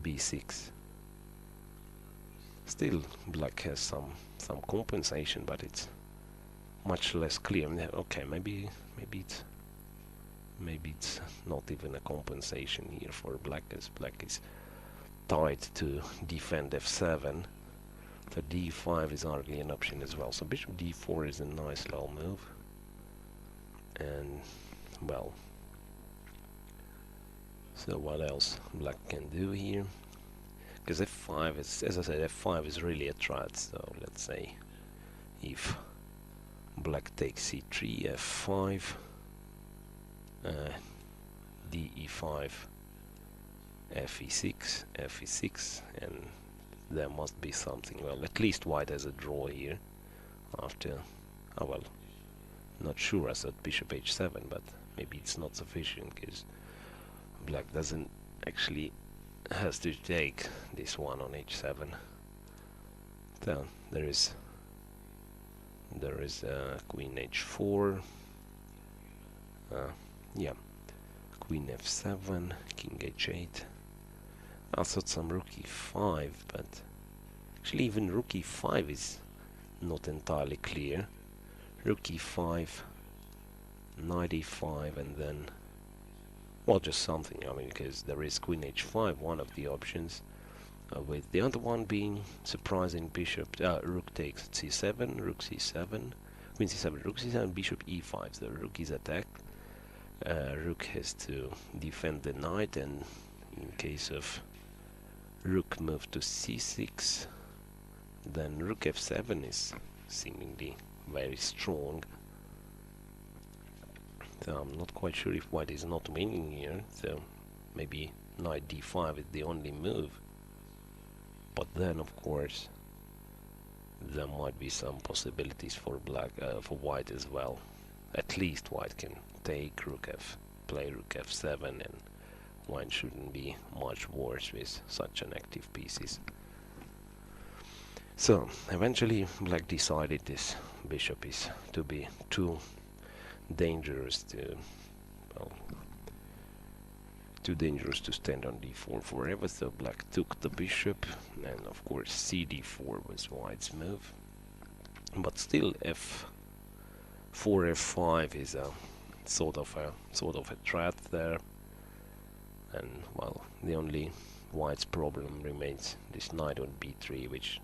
b6. Still, black has some compensation, but it's much less clear. Okay, maybe it's not even a compensation here for black, as black is tied to defend f7. So d5 is hardly an option as well. So bishop d4 is a nice little move. And well, so what else black can do here? Because f5 is, as I said, f5 is really a threat. So let's say if black takes c3, f5, de5, fe6, fe6, and there must be something. Well, at least white has a draw here after, oh well, not sure. I thought bishop h7, but maybe it's not sufficient because black doesn't actually has to take this one on h7. So there is queen h4, yeah, queen f7, king h8. I thought some rook e5, but actually even rook e5 is not entirely clear. Rook e5, knight e5, and then, well, just something. I mean, because there is queen h5, one of the options, with the other one being surprising bishop, rook takes c7, rook c7, queen c7, rook c7, bishop e5. So rook is attacked. Rook has to defend the knight, and in case of rook move to c6, then rook f7 is seemingly very strong. So I'm not quite sure if white is not winning here, so maybe knight d5 is the only move. But then of course there might be some possibilities for black, for white as well. At least white can take rook f, play rook f7, and white shouldn't be much worse with such an active pieces. So eventually black decided this bishop is to be too dangerous to, well, too dangerous to stand on d4 forever, so black took the bishop, and of course cd4 was white's move. But still f4, f5 is a sort of a threat there, and well, the only white's problem remains this knight on b3, which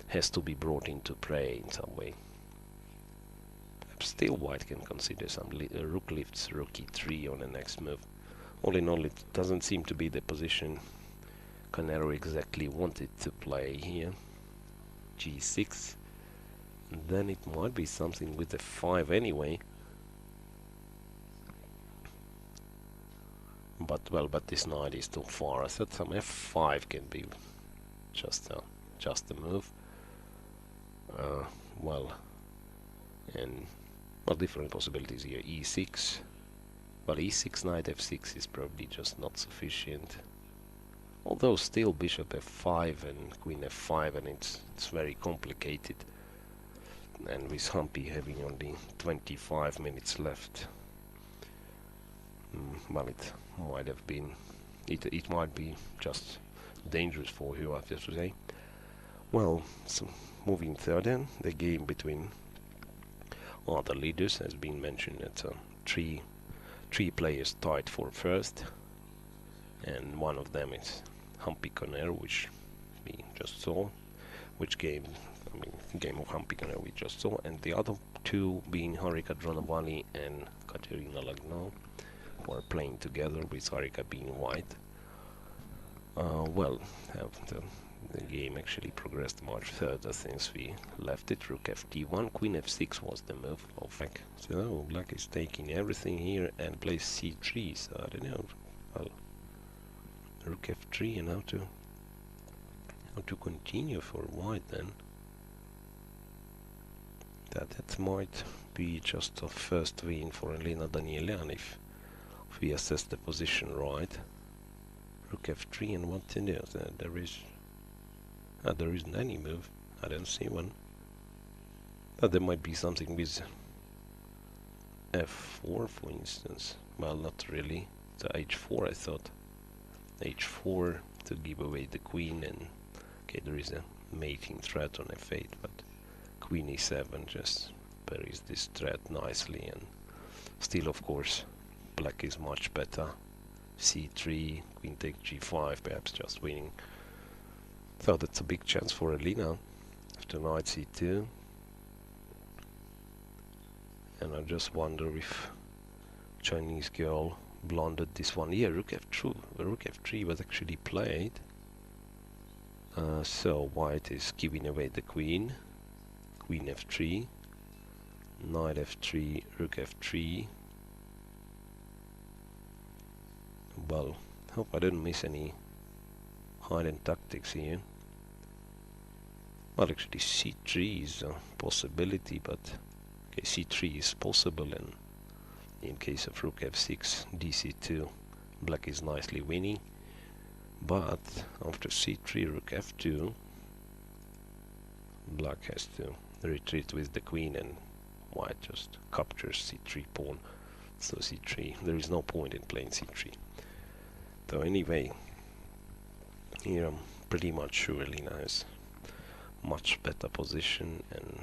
has to be brought into play in some way. Still white can consider some rook lifts, rook e3 on the next move. All in all, it doesn't seem to be the position Canero exactly wanted to play here. g6, and then it might be something with f5 anyway. But well, but this knight is too far. I thought some f5 can be just a move. Well, and well, different possibilities here. e6. Well, e6, knight f6 is probably just not sufficient. Although still bishop f5 and queen f5, and it's very complicated. And with Humpy having only 25 minutes left, well, it might have been, it might be just dangerous for you, I have to say. Well, so moving further, the game between other leaders has been mentioned at three players tied for first, and one of them is Humpy Conner, which we just saw, game of Humpy Conner we just saw, and the other two being Harika Dronavali and Katerina Lagno, who are playing together, with Harika being white. Well, the game actually progressed much further since we left it. Rook ft1, queen f6 was the move of black. So black is taking everything here and plays c3, so I don't know. Well, rook f3, and how to continue for white then. That might be just a first win for Elina Danielian if we assess the position right. Rook f3, and what to do? There isn't any move. I don't see one. There might be something with f4, for instance. Well, not really. The h4, I thought. h4, to give away the queen, and okay, there is a mating threat on f8, but queen e7 just buries this threat nicely, and still, of course, black is much better. c3, queen takes g5, perhaps just winning. So that's a big chance for Elina after knight c2. And I just wonder if Chinese girl blundered this one. Yeah, rook f3 was actually played. So white is giving away the queen. Queen f3, knight f3, rook f3. Well, hope I didn't miss any hidden tactics here. Well, actually c3 is a possibility, but okay, c3 is possible, and in case of rook f6, dc2, black is nicely winning. But after c3, rook f2, black has to retreat with the queen, and white just captures c3 pawn. So c3, there is no point in playing c3. So anyway, here I'm pretty much sure Elina has much better position, and